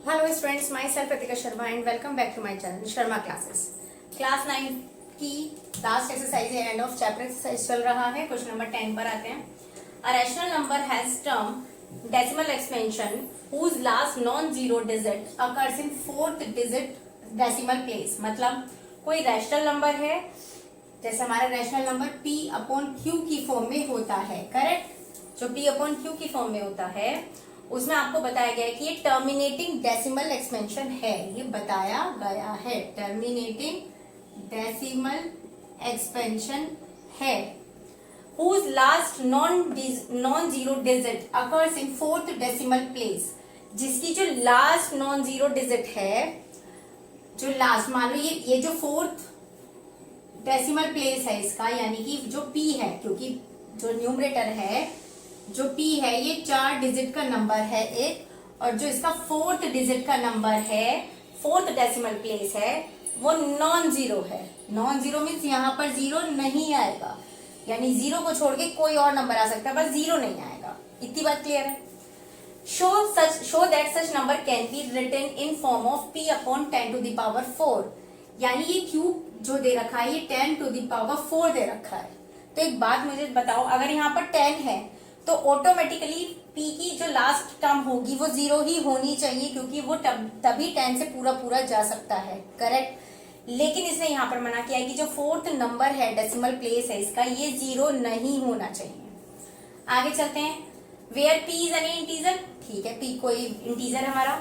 Hello students, myself Pratika Sharma and welcome back to my channel Sharma classes. Class 9 की last exercise है, end of chapter exercise चल रहा है। Question number 10 पर आते हैं। A rational number has term decimal expansion whose last non zero digit occurs in fourth digit decimal place. मतलब कोई रैशनल नंबर है, जैसे हमारा rational number p upon q की फॉर्म में होता है, करेक्ट। जो p अपॉन q की फॉर्म में होता है उसमें आपको बताया गया है कि ये टर्मिनेटिंग डेसिमल एक्सपेंशन है, ये बताया गया है टर्मिनेटिंग डेसिमल एक्सपेंशन है। whose last non zero digit occurs in fourth decimal place. जिसकी जो लास्ट नॉन जीरो डिजिट है, जो लास्ट मान लो ये जो फोर्थ डेसिमल प्लेस है इसका, यानी कि जो p है, क्योंकि जो न्यूमरेटर है जो p है ये 4 डिजिट का नंबर है एक, और जो इसका फोर्थ डिजिट का नंबर है, फोर्थ डेसिमल प्लेस है, वो नॉन जीरो है। नॉन जीरो मीन्स यहाँ पर जीरो नहीं आएगा, यानी जीरो को छोड़ के कोई और नंबर आ सकता है, बस जीरो नहीं आएगा। इतनी बात क्लियर है। Show that such number can be written in form of p upon 10 to the power 4। यानी ये क्यूब जो दे रखा है ये 10 टू द पावर 4 दे रखा है। तो एक बात मुझे बताओ, अगर यहाँ पर 10 है तो ऑटोमेटिकली p की जो लास्ट टर्म होगी वो जीरो ही होनी चाहिए, क्योंकि वो तभी 10 से पूरा पूरा जा सकता है, करेक्ट। लेकिन इसने यहाँ पर मना किया है कि जो फोर्थ नंबर है डेसिमल प्लेस है इसका, ये जीरो नहीं होना चाहिए। आगे चलते हैं। Where p is an integer, ठीक है, p कोई इंटीजर है हमारा।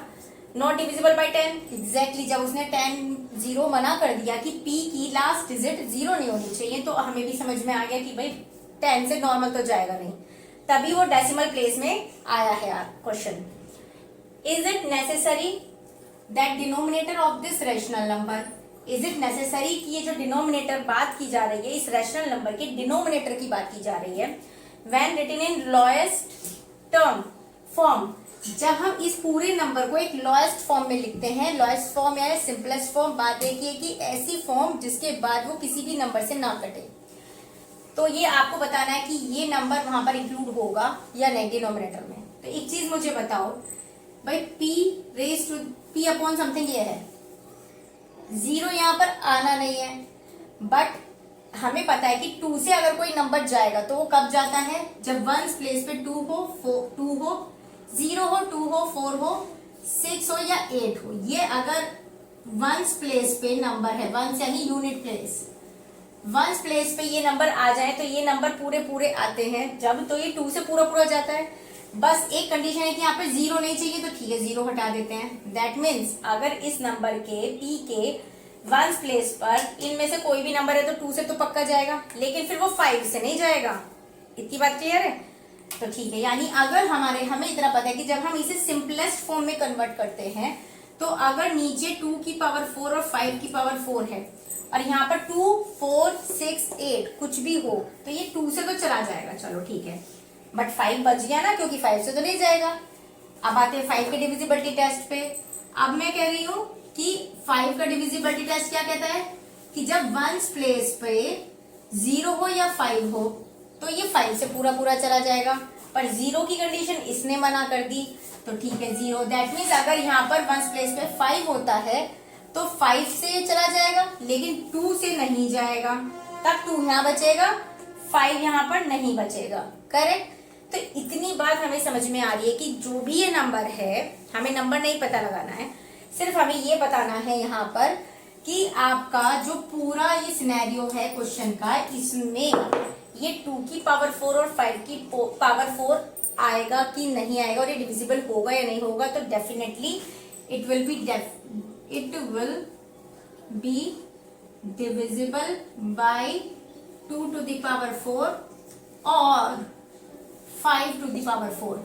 नॉट डिविजिबल बाय 10, एग्जैक्टली जब उसने 10 जीरो मना कर दिया कि p की लास्ट डिजिट जीरो नहीं होनी चाहिए, तो हमें भी समझ में आ गया कि भाई 10 से नॉर्मल तो जाएगा नहीं, तभी वो डेसिमल प्लेस में आया है। Question, is it necessary that denominator of this rational number, is it necessary कि ये जो डिनोमिनेटर बात की जा रही है, इस रैशनल नंबर के डिनोमिनेटर की बात की जा रही है, when written in lowest term form, जब हम इस पूरे नंबर को एक लोएस्ट फॉर्म में लिखते हैं, लोएस्ट फॉर्म या सिंपलेस्ट फॉर्म, बात एक है कि ऐसी फॉर्म जिसके बाद वो किसी भी नंबर से ना कटे। तो ये आपको बताना है कि ये नंबर वहां पर इंक्लूड होगा या नहीं डिनोमिनेटर में। तो एक चीज मुझे बताओ भाई, p raise to p upon something ये है, जीरो यहाँ पर आना नहीं है, बट हमें पता है कि 2 से अगर कोई नंबर जाएगा तो वो कब जाता है, जब वंस प्लेस पे 2 हो, 2 हो, 0 हो, 2 हो, 4 हो, 6 हो या 8 हो। ये अगर वंस प्लेस पे नंबर है, वंस यानी यूनिट प्लेस, वंस प्लेस पे ये नंबर आ जाए तो ये नंबर पूरे पूरे आते हैं जब, तो ये 2 से पूरा पूरा जाता है। बस एक कंडीशन है कि यहाँ पे जीरो नहीं चाहिए, तो ठीक है जीरो हटा देते हैं। दैट मीन्स अगर इस नंबर के p के वंस प्लेस पर इनमें से कोई भी नंबर है तो 2 से तो पक्का जाएगा, लेकिन फिर वो 5 से नहीं जाएगा। इतनी बात क्लियर है। तो ठीक है, यानी अगर हमें इतना पता है कि जब हम इसे सिंपलेस्ट फॉर्म में कन्वर्ट करते हैं, तो अगर नीचे 2 की पावर 4 और 5 की पावर 4 है, और यहाँ पर 2, 4, 6, 8 कुछ भी हो, तो ये 2 से तो चला जाएगा, चलो ठीक है, बट 5 बच गया ना, क्योंकि 5 से तो नहीं जाएगा। अब आते हैं 5 के डिविजिबिलिटी टेस्ट पे। अब मैं कह रही हूँ कि 5 का डिविजिबिलिटी टेस्ट क्या कहता है कि जब वंस प्लेस पे 0 हो या 5 हो तो ये 5 से पूरा पूरा चला जाएगा, पर 0 की कंडीशन इसने मना कर दी, तो ठीक है 0। दैट मीन्स अगर यहाँ पर वंस प्लेस पे 5 होता है तो 5 से चला जाएगा, लेकिन 2 से नहीं जाएगा, तब 2 यहाँ बचेगा, 5 यहाँ पर नहीं बचेगा, करेक्ट। तो इतनी बात हमें समझ में आ रही है कि जो भी ये नंबर है, हमें नंबर नहीं पता लगाना है, सिर्फ हमें ये बताना है यहाँ पर कि आपका जो पूरा ये सिनेरियो है क्वेश्चन का, इसमें ये 2 की पावर 4 और 5 की पावर 4 आएगा कि नहीं आएगा, और ये डिविजिबल होगा या नहीं होगा। तो definitely it will be divisible by 2 to the power 4 और 5 to the power 4,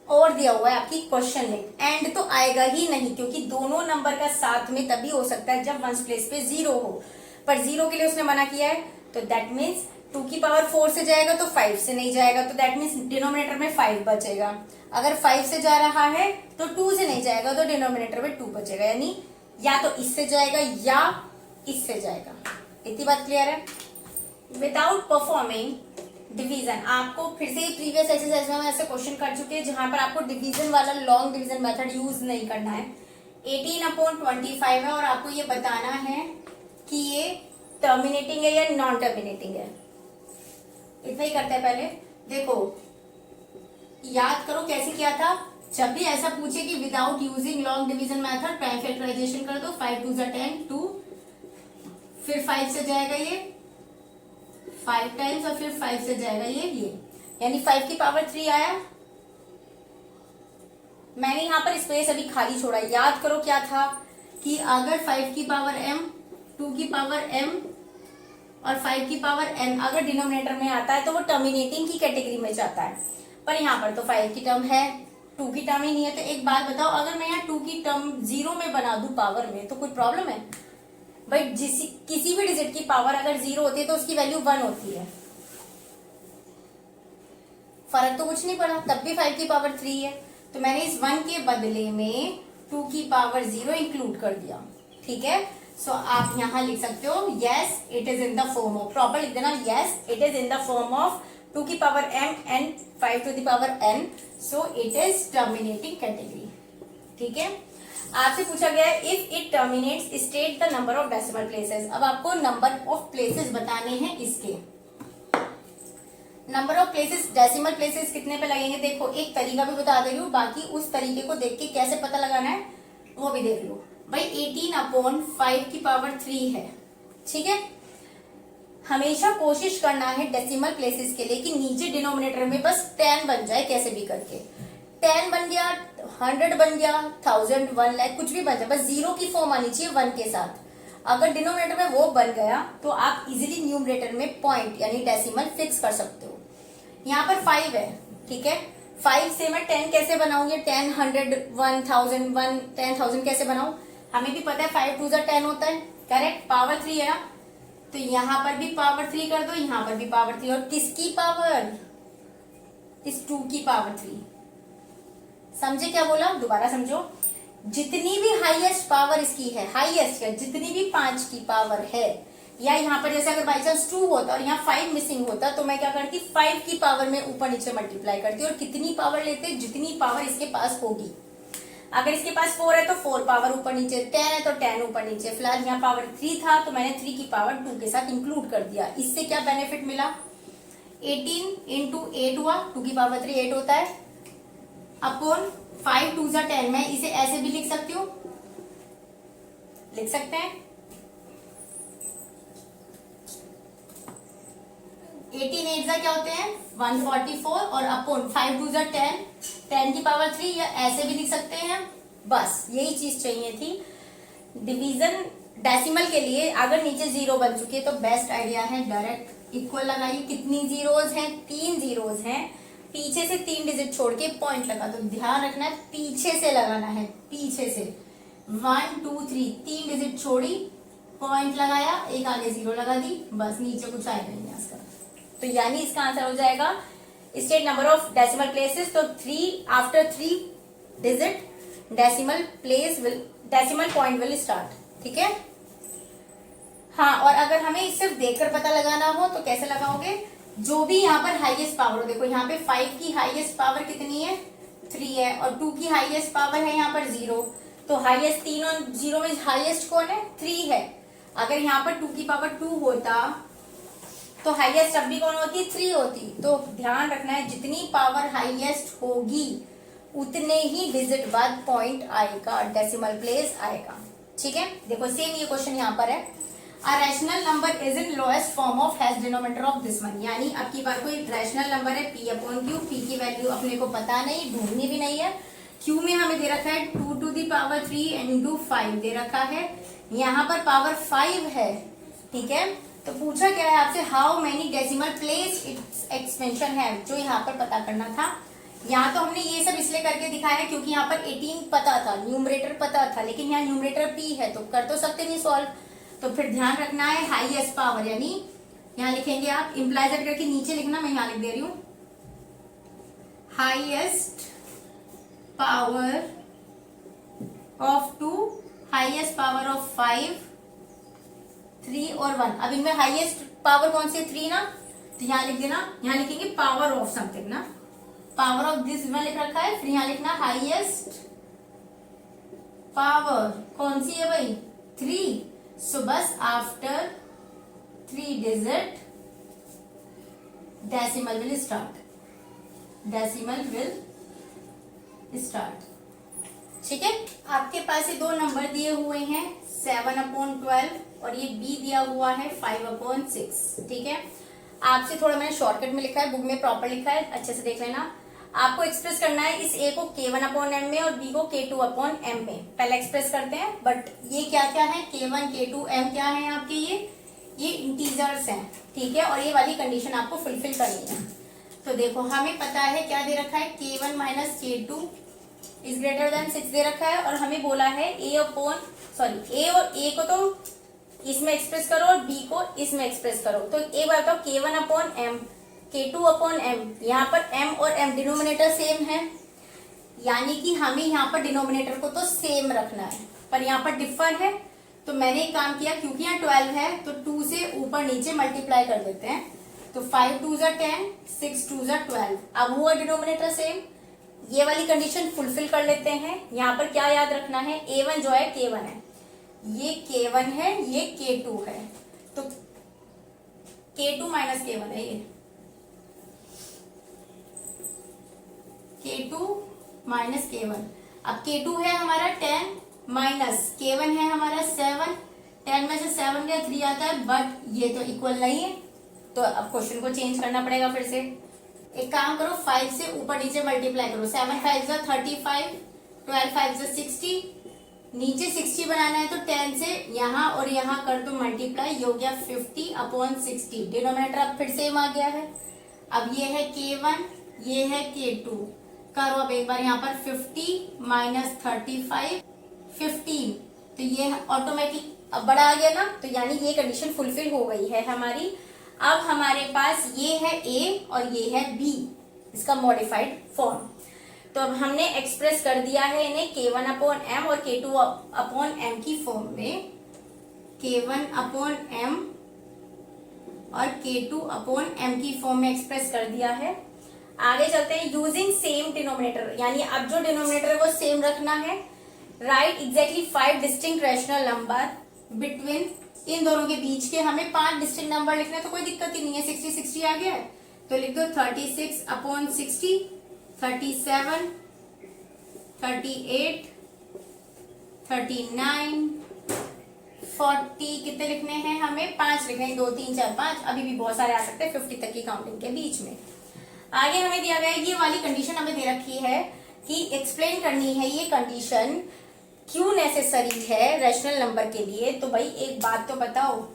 और दिया हुआ है आपकी क्वेश्चन में। एंड तो आएगा ही नहीं, क्योंकि दोनों नंबर का साथ में तभी हो सकता है जब वंस प्लेस पे 0 हो, पर 0 के लिए उसने मना किया है, तो दैट मीन्स 2 की पावर 4 से जाएगा तो 5 से नहीं जाएगा, तो दैट मीन्स डिनोमिनेटर में 5 बचेगा। अगर 5 से जा रहा है तो 2 से नहीं जाएगा, तो डिनोमिनेटर में 2 बचेगा, यानी या तो इससे जाएगा या इससे जाएगा। इतनी बात क्लियर है। विदाउट परफॉर्मिंग डिवीजन आपको फिर से ही प्रीवियस एक्सरसाइज में हम ऐसे क्वेश्चन कर चुके हैं जहां पर आपको डिवीजन वाला लॉन्ग डिवीजन मेथड यूज नहीं करना है। 18/25 है और आपको ये बताना है कि ये टर्मिनेटिंग है या नॉन टर्मिनेटिंग है। इतना ही करते हैं। पहले देखो, याद करो कैसे किया था। जब भी ऐसा पूछे कि without using long division method prime factorization कर दो, 5 2 10 2, फिर 5 से जाएगा ये 5 टाइम्स और फिर 5 से जाएगा ये, यानी 5 की पावर 3 आया। मैंने यहां पर स्पेस अभी खाली छोड़ा। याद करो क्या था कि अगर 5 की पावर m, 2 की पावर m और 5 की पावर n अगर डिनोमिनेटर में आता है तो वो टर्मिनेटिंग की कैटेगरी में जाता है। पर यहाँ पर तो 5 की टर्म है, 2 की टर्म ही नहीं है। तो एक बात बताओ, अगर मैं यहाँ 2 की टर्म 0 में बना दूं पावर में तो कोई प्रॉब्लम है? भाई किसी भी डिजिट की पावर अगर 0 होती है तो उसकी वैल्यू 1 होती है। फर्क तो कुछ नहीं पड़ा, तब भी 5 की पावर 3 है। तो मैंने इस 1 के बदले में 2 की पावर 0 इंक्लूड कर दिया। ठीक है, सो आप यहां लिख सकते हो yes it is in the form of, proper लिख देना, yes it is in the form of 2 की power m and 5 to the power n, so it is terminating category. ठीक है, आपसे पूछा गया है if it terminates state the number of decimal places. अब आपको नंबर ऑफ प्लेसेस बताने हैं इसके। Number of places, decimal places कितने पे लगेंगे देखो, एक तरीका भी बता दे रही हूँ, बाकी उस तरीके को देख के कैसे पता लगाना है वो भी देख लो। भाई 18/5 की पावर 3 है। ठीक है, हमेशा कोशिश करना है डेसिमल प्लेसेस के लिए कि नीचे डिनोमिनेटर में बस 10 बन जाए, कैसे भी करके 10 बन गया, 100 बन गया, 1000, 1 लाख, कुछ भी बन जाए, बस 0 की फॉर्म आनी चाहिए 1 के साथ। अगर डिनोमिनेटर में वो बन गया तो आप इजीली न्यूमरेटर में पॉइंट यानी डेसिमल फिक्स कर सकते हो। यहाँ पर 5 है। ठीक है, 5 से मैं 10 कैसे बनाऊंगी, 10, 100, 1000, 10,000 कैसे बनाऊं? हमें भी पता है 5 2 10 होता है, करेक्ट। पावर 3 है ना, तो यहां पर भी पावर 3 कर दो, यहां पर भी पावर 3, और किसकी पावर? इस 2 की पावर 3। समझे क्या बोला? दोबारा समझो, जितनी भी हाईएस्ट पावर इसकी है, हाईएस्ट है, जितनी भी 5 की पावर है, या यहाँ पर जैसे अगर बाई चांस 2 होता और यहाँ 5 मिसिंग होता तो मैं क्या करती, 5 की पावर में ऊपर नीचे मल्टीप्लाई करती और कितनी पावर लेते, जितनी पावर इसके पास होगी। अगर इसके पास 4 है तो 4 पावर ऊपर नीचे, 10 है तो 10 ऊपर नीचे। फिलहाल यहाँ पावर 3 था तो मैंने 3 की पावर 2 के साथ इंक्लूड कर दिया। इससे क्या बेनिफिट मिला, 18 इंटू 8 हुआ, 2 की पावर 3 8 होता है, अपॉन 5 2 10। मैं इसे ऐसे भी लिख सकती हूँ, लिख सकते हैं 18 8 क्या होते हैं 144, और अपॉन 5 2 10, 10 की पावर 3, या ऐसे भी लिख सकते हैं। बस यही चीज चाहिए थी। डिवीजन डेसिमल के लिए अगर नीचे 0 बन चुकी है तो बेस्ट आइडिया है डायरेक्ट इक्वल लगाइए। कितनी जीरोज हैं? 3 जीरोज हैं। पीछे से 3 डिजिट छोड़ के पॉइंट लगा दो। ध्यान रखना है पीछे से लगाना है, पीछे से 1 2 3 3 डिजिट छोड़ी, पॉइंट लगाया, एक आगे 0 लगा दी, बस नीचे कुछ आएगा नहीं इसका। तो यानी इसका आंसर हो जाएगा state number of decimal places. तो 3 after 3 digit decimal point will start. ठीक है, हाँ, और अगर हमें सिर्फ देखकर पता लगाना हो तो कैसे लगाओगे, जो भी यहाँ पर हाईएस्ट पावर हो, देखो यहाँ पे 5 की हाईएस्ट पावर कितनी है 3 है, और 2 की हाईएस्ट पावर है यहाँ पर 0, तो हाईएस्ट 3 और 0 में हाईएस्ट कौन है 3 है। अगर यहाँ पर 2 की पावर 2 होता तो हाईएस्ट अब भी कौन होती 3 होती। तो ध्यान रखना है जितनी पावर हाईएस्ट होगी उतने ही डिजिट बाद पॉइंट आएगा, डेसिमल प्लेस आएगा। ठीक है, देखो सेम ये क्वेश्चन यहाँ पर है, A rational number is in lowest form of has denominator of this one। यानी अब की बार कोई रैशनल नंबर है p अपॉन क्यू, p की वैल्यू अपने को पता नहीं, ढूंढनी भी नहीं है। q में हमें दे रखा है 2 टू दी पावर 3 इंटू 5 दे रखा है, यहाँ पर पावर 5 है। ठीक है, तो पूछा क्या है आपसे, how many decimal place it's expansion है, जो यहाँ पर पता करना था। यहाँ तो हमने ये सब इसलिए करके दिखाया क्योंकि यहाँ पर 18 पता था, न्यूमरेटर पता था, लेकिन यहाँ न्यूमरेटर p है तो कर तो सकते नहीं सॉल्व। तो फिर ध्यान रखना है हाईएस्ट पावर, यानी यहाँ लिखेंगे आप इंप्लाइज करके नीचे लिखना, मैं यहाँ लिख दे रही हूं highest power of 2, highest power of 5, 3 और 1। अब इनमें हाईएस्ट पावर कौन सी है 3 ना, तो यहाँ लिख देना, यहाँ लिखेंगे पावर ऑफ समथिंग ना, पावर ऑफ दिस में लिख रखा है, फिर यहाँ लिखना हाईएस्ट पावर कौन सी है भाई 3, सो बस after 3 digit decimal will start, decimal will start. ठीक है, आपके पास ये 2 नंबर दिए हुए हैं 7/12 और ये b दिया हुआ है 5/6। ठीक है, आपसे थोड़ा मैंने शॉर्टकट में लिखा है, बुक में प्रॉपर लिखा है, अच्छे से देख लेना। आपको एक्सप्रेस करना है इस a को k1/m में और b को k2/m में। पहले एक्सप्रेस करते हैं, बट ये क्या क्या है, k1 k2 m क्या है आपके, ये इंटीजर्स हैं। ठीक है, और ये वाली कंडीशन आपको फुलफिल करनी है। तो देखो हमें पता है क्या दे रखा है, k1 minus k2 is greater than 6 दे रखा है, और हमें बोला है a और a को तो इसमें एक्सप्रेस करो और b को इसमें एक्सप्रेस करो। तो एक बार बताओ k1/m k2/m, यहाँ पर m और m डिनोमिनेटर सेम है, यानी कि हमें यहाँ पर डिनोमिनेटर को तो सेम रखना है, पर यहाँ पर डिफर है। तो मैंने एक काम किया, क्योंकि यहाँ 12 है तो 2 से ऊपर नीचे मल्टीप्लाई कर देते हैं। तो 5 2 10, 6 2 12, अब हुआ डिनोमिनेटर सेम। ये वाली कंडीशन फुलफिल कर लेते हैं। यहाँ पर क्या याद रखना है, a1 जो है k1 है, ये k1 है, ये k2 है, तो k2 माइनस k1 है, ये k2 माइनस k1। अब k2 है हमारा 10 माइनस k1 है हमारा 7, 10 में से 7 गया 3 आता है, बट ये तो इक्वल नहीं है, तो अब क्वेश्चन को चेंज करना पड़ेगा फिर से। एक काम करो, 5 से ऊपर नीचे मल्टीप्लाई करो, 7 5 जा 35, 12 5 जा 60, नीचे 60 बनाना है तो 10 से यहाँ और यहाँ कर दो मल्टीप्लाई, ये हो गया 50/60। डिनोमिनेटर अब फिर सेम आ गया है। अब ये है k1, ये है k2, करो अब एक बार यहाँ पर 50 माइनस 35 15, तो ये ऑटोमेटिक अब बड़ा आ गया ना, तो यानी ये कंडीशन फुलफिल हो गई है हमारी। अब हमारे पास ये है a और ये है b, इसका मॉडिफाइड फॉर्म। तो अब हमने एक्सप्रेस कर दिया है इन्हें k1/m और k2/m की फॉर्म में, k1/m और k2/m की फॉर्म में एक्सप्रेस कर दिया है। आगे चलते हैं, यूजिंग सेम डिनोमिनेटर, यानी अब जो डिनोमिनेटर है वो सेम रखना है। Right exactly 5 distinct rational number between, इन दोनों के बीच के हमें 5 डिस्टिंक्ट नंबर लिखने हैं, तो कोई दिक्कत ही नहीं है, 60 60 आ गया है तो लिख दो 36/60, 37, 38, 39, 40, कितने लिखने हैं हमें, 5 लिखने हैं, 2 3 4 5, अभी भी बहुत सारे आ सकते हैं 50 तक की काउंटिंग के बीच में। आगे हमें दिया गया है, ये वाली कंडीशन हमें दे रखी है कि एक्सप्लेन करनी है ये कंडीशन क्यों नेसेसरी है रैशनल नंबर के लिए। तो भाई एक बात तो बताओ,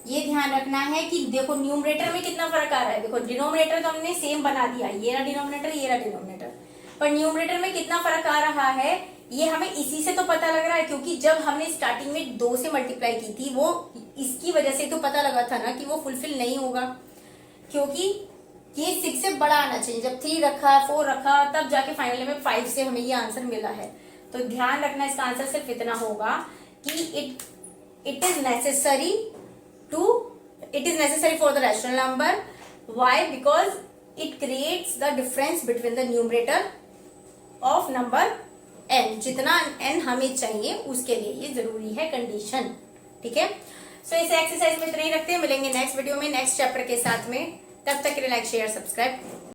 ये ध्यान रखना है कि देखो न्यूमरेटर में कितना फर्क आ रहा है। देखो डिनोमिनेटर तो हमने सेम बना दिया, ये रहा डिनोमिनेटर, ये रहा डिनोमिनेटर, पर न्यूमरेटर में कितना फर्क आ रहा है ये हमें इसी से तो पता लग रहा है, क्योंकि जब हमने स्टार्टिंग में 2 से मल्टीप्लाई की थी वो इसकी वजह से तो पता लगा था ना कि वो फुलफिल नहीं होगा, क्योंकि ये 6 से बड़ा आना चाहिए। जब 3 रखा 4 रखा तब जाके फाइनल में 5 से हमें ये आंसर मिला है। तो ध्यान रखना इसका आंसर सिर्फ इतना होगा कि it is necessary for the rational number. Why? Because it creates the difference between the numerator of number n, जितना n हमें चाहिए उसके लिए ये जरूरी है कंडीशन। ठीक है, सो इस एक्सरसाइज में इतना ही रखते हैं, मिलेंगे नेक्स्ट वीडियो में नेक्स्ट चैप्टर के साथ में। तब तक के लिए लाइक शेयर सब्सक्राइब